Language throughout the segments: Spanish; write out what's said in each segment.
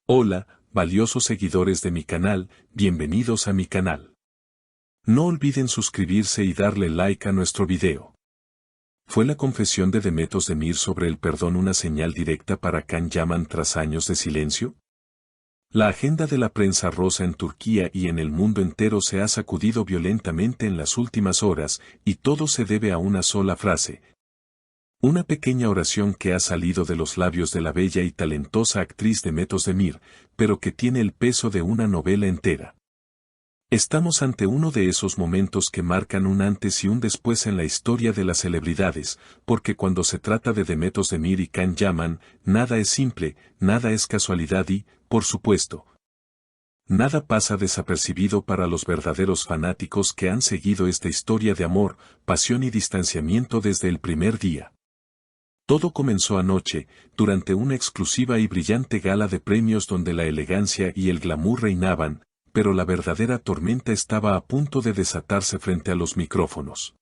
Hola, valiosos seguidores de mi canal, bienvenidos a mi canal. No olviden suscribirse y darle like a nuestro video. ¿Fue la confesión de Demet Özdemir sobre el perdón una señal directa para Can Yaman tras años de silencio? La agenda de la prensa rosa en Turquía y en el mundo entero se ha sacudido violentamente en las últimas horas, y todo se debe a una sola frase. Una pequeña oración que ha salido de los labios de la bella y talentosa actriz Demet Özdemir, pero que tiene el peso de una novela entera. Estamos ante uno de esos momentos que marcan un antes y un después en la historia de las celebridades, porque cuando se trata de Demet Özdemir y Can Yaman, nada es simple, nada es casualidad y, por supuesto, nada pasa desapercibido para los verdaderos fanáticos que han seguido esta historia de amor, pasión y distanciamiento desde el primer día. Todo comenzó anoche, durante una exclusiva y brillante gala de premios donde la elegancia y el glamour reinaban, pero la verdadera tormenta estaba a punto de desatarse frente a los micrófonos.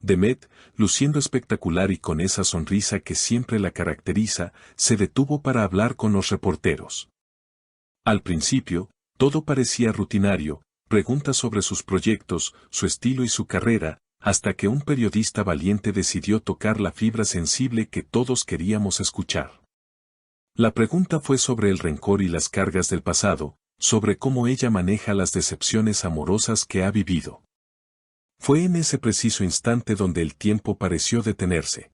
Demet, luciendo espectacular y con esa sonrisa que siempre la caracteriza, se detuvo para hablar con los reporteros. Al principio, todo parecía rutinario, preguntas sobre sus proyectos, su estilo y su carrera, hasta que un periodista valiente decidió tocar la fibra sensible que todos queríamos escuchar. La pregunta fue sobre el rencor y las cargas del pasado, sobre cómo ella maneja las decepciones amorosas que ha vivido. Fue en ese preciso instante donde el tiempo pareció detenerse.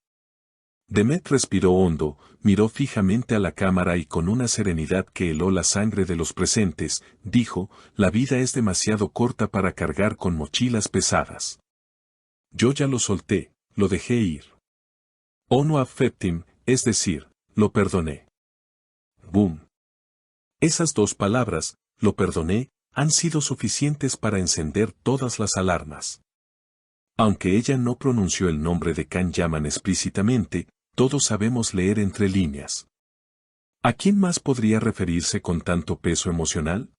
Demet respiró hondo, miró fijamente a la cámara y con una serenidad que heló la sangre de los presentes, dijo: «La vida es demasiado corta para cargar con mochilas pesadas. Yo ya lo solté, lo dejé ir. Onu affettim, es decir, lo perdoné». ¡Boom! Esas dos palabras, lo perdoné, han sido suficientes para encender todas las alarmas. Aunque ella no pronunció el nombre de Can Yaman explícitamente, todos sabemos leer entre líneas. ¿A quién más podría referirse con tanto peso emocional?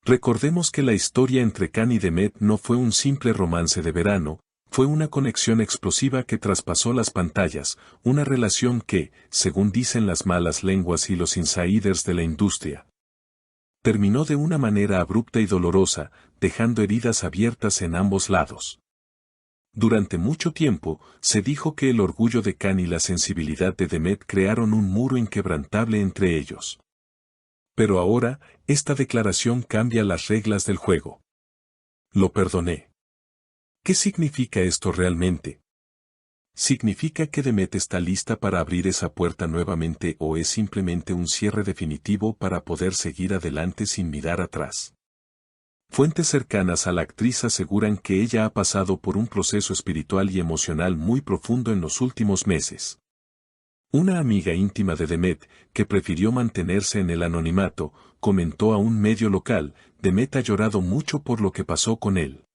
Recordemos que la historia entre Can y Demet no fue un simple romance de verano, fue una conexión explosiva que traspasó las pantallas, una relación que, según dicen las malas lenguas y los insiders de la industria, terminó de una manera abrupta y dolorosa, dejando heridas abiertas en ambos lados. Durante mucho tiempo, se dijo que el orgullo de Can y la sensibilidad de Demet crearon un muro inquebrantable entre ellos. Pero ahora, esta declaración cambia las reglas del juego. Lo perdoné. ¿Qué significa esto realmente? ¿Significa que Demet está lista para abrir esa puerta nuevamente o es simplemente un cierre definitivo para poder seguir adelante sin mirar atrás? Fuentes cercanas a la actriz aseguran que ella ha pasado por un proceso espiritual y emocional muy profundo en los últimos meses. Una amiga íntima de Demet, que prefirió mantenerse en el anonimato, comentó a un medio local: «Demet ha llorado mucho por lo que pasó con él.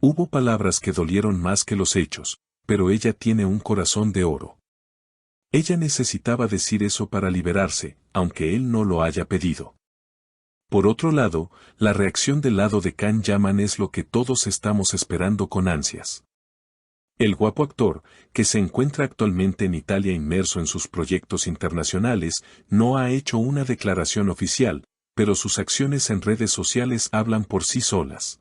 Hubo palabras que dolieron más que los hechos, pero ella tiene un corazón de oro. Ella necesitaba decir eso para liberarse, aunque él no lo haya pedido». Por otro lado, la reacción del lado de Can Yaman es lo que todos estamos esperando con ansias. El guapo actor, que se encuentra actualmente en Italia inmerso en sus proyectos internacionales, no ha hecho una declaración oficial, pero sus acciones en redes sociales hablan por sí solas.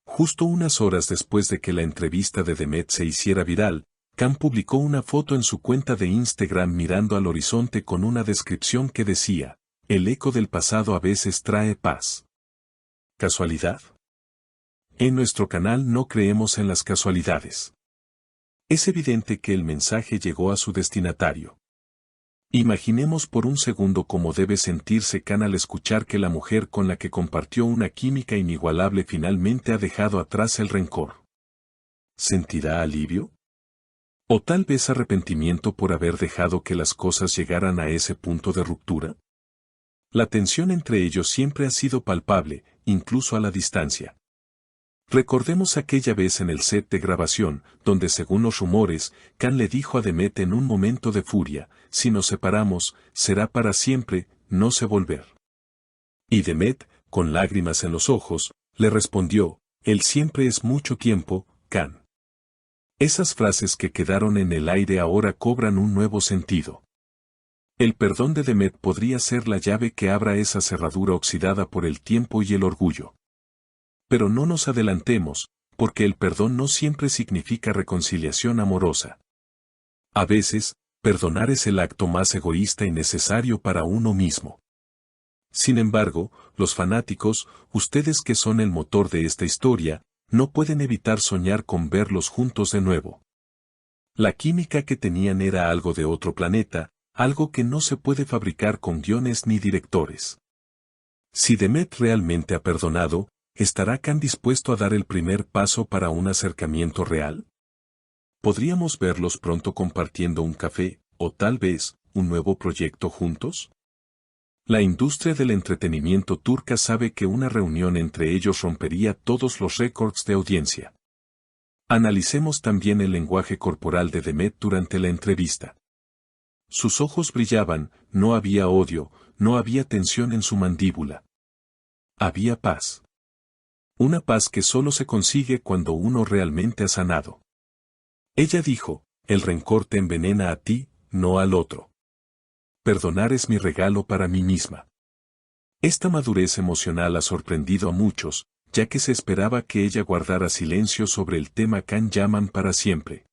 Justo unas horas después de que la entrevista de Demet se hiciera viral, Can publicó una foto en su cuenta de Instagram mirando al horizonte con una descripción que decía: «El eco del pasado a veces trae paz». ¿Casualidad? En nuestro canal no creemos en las casualidades. Es evidente que el mensaje llegó a su destinatario. Imaginemos por un segundo cómo debe sentirse Can al escuchar que la mujer con la que compartió una química inigualable finalmente ha dejado atrás el rencor. ¿Sentirá alivio? ¿O tal vez arrepentimiento por haber dejado que las cosas llegaran a ese punto de ruptura? La tensión entre ellos siempre ha sido palpable, incluso a la distancia. Recordemos aquella vez en el set de grabación, donde según los rumores, Can le dijo a Demet en un momento de furia: «Si nos separamos, será para siempre, no sé volver». Y Demet, con lágrimas en los ojos, le respondió: «El siempre es mucho tiempo, Can». Esas frases que quedaron en el aire ahora cobran un nuevo sentido. El perdón de Demet podría ser la llave que abra esa cerradura oxidada por el tiempo y el orgullo. Pero no nos adelantemos, porque el perdón no siempre significa reconciliación amorosa. A veces, perdonar es el acto más egoísta y necesario para uno mismo. Sin embargo, los fanáticos, ustedes que son el motor de esta historia, no pueden evitar soñar con verlos juntos de nuevo. La química que tenían era algo de otro planeta, algo que no se puede fabricar con guiones ni directores. Si Demet realmente ha perdonado, ¿estará Can dispuesto a dar el primer paso para un acercamiento real? ¿Podríamos verlos pronto compartiendo un café, o tal vez, un nuevo proyecto juntos? La industria del entretenimiento turca sabe que una reunión entre ellos rompería todos los récords de audiencia. Analicemos también el lenguaje corporal de Demet durante la entrevista. Sus ojos brillaban, no había odio, no había tensión en su mandíbula. Había paz. Una paz que solo se consigue cuando uno realmente ha sanado. Ella dijo, el rencor te envenena a ti, no al otro. Perdonar es mi regalo para mí misma. Esta madurez emocional ha sorprendido a muchos, ya que se esperaba que ella guardara silencio sobre el tema Can Yaman para siempre.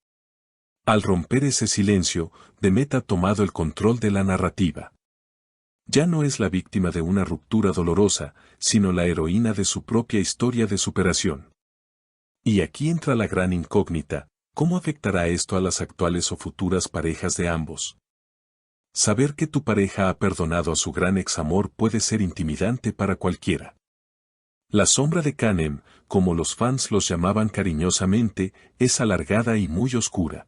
Al romper ese silencio, Demet ha tomado el control de la narrativa. Ya no es la víctima de una ruptura dolorosa, sino la heroína de su propia historia de superación. Y aquí entra la gran incógnita, ¿cómo afectará esto a las actuales o futuras parejas de ambos? Saber que tu pareja ha perdonado a su gran examor puede ser intimidante para cualquiera. La sombra de Canem, como los fans los llamaban cariñosamente, es alargada y muy oscura.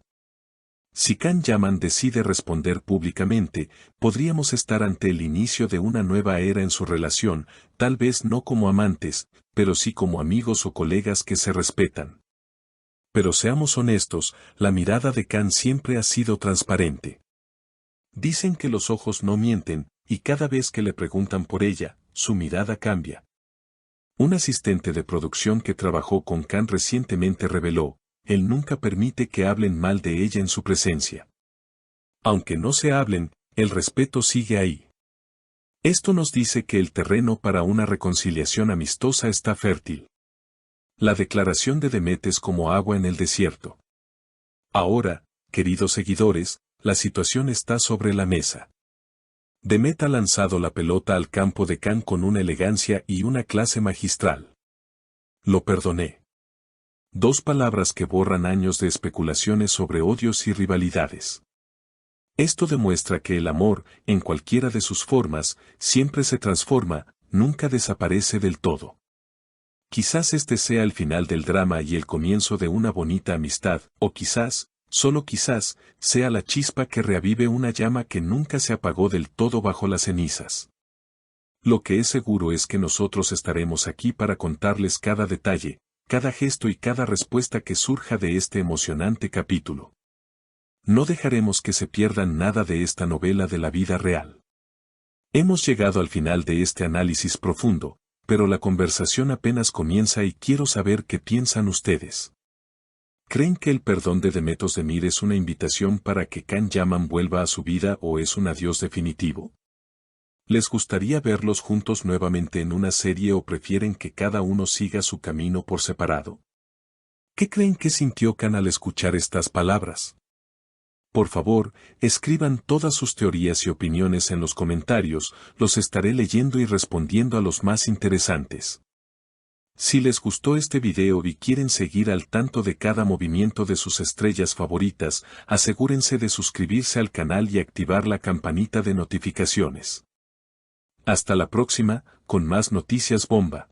Si Can Yaman decide responder públicamente, podríamos estar ante el inicio de una nueva era en su relación, tal vez no como amantes, pero sí como amigos o colegas que se respetan. Pero seamos honestos, la mirada de Can siempre ha sido transparente. Dicen que los ojos no mienten, y cada vez que le preguntan por ella, su mirada cambia. Un asistente de producción que trabajó con Can recientemente reveló, él nunca permite que hablen mal de ella en su presencia. Aunque no se hablen, el respeto sigue ahí. Esto nos dice que el terreno para una reconciliación amistosa está fértil. La declaración de Demet es como agua en el desierto. Ahora, queridos seguidores, la situación está sobre la mesa. Demet ha lanzado la pelota al campo de Can con una elegancia y una clase magistral. Lo perdoné. Dos palabras que borran años de especulaciones sobre odios y rivalidades. Esto demuestra que el amor, en cualquiera de sus formas, siempre se transforma, nunca desaparece del todo. Quizás este sea el final del drama y el comienzo de una bonita amistad, o quizás, solo quizás, sea la chispa que reavive una llama que nunca se apagó del todo bajo las cenizas. Lo que es seguro es que nosotros estaremos aquí para contarles cada detalle, cada gesto y cada respuesta que surja de este emocionante capítulo. No dejaremos que se pierdan nada de esta novela de la vida real. Hemos llegado al final de este análisis profundo, pero la conversación apenas comienza y quiero saber qué piensan ustedes. ¿Creen que el perdón de Demet Özdemir es una invitación para que Can Yaman vuelva a su vida o es un adiós definitivo? ¿Les gustaría verlos juntos nuevamente en una serie o prefieren que cada uno siga su camino por separado? ¿Qué creen que sintió Can al escuchar estas palabras? Por favor, escriban todas sus teorías y opiniones en los comentarios, los estaré leyendo y respondiendo a los más interesantes. Si les gustó este video y quieren seguir al tanto de cada movimiento de sus estrellas favoritas, asegúrense de suscribirse al canal y activar la campanita de notificaciones. Hasta la próxima, con más noticias bomba.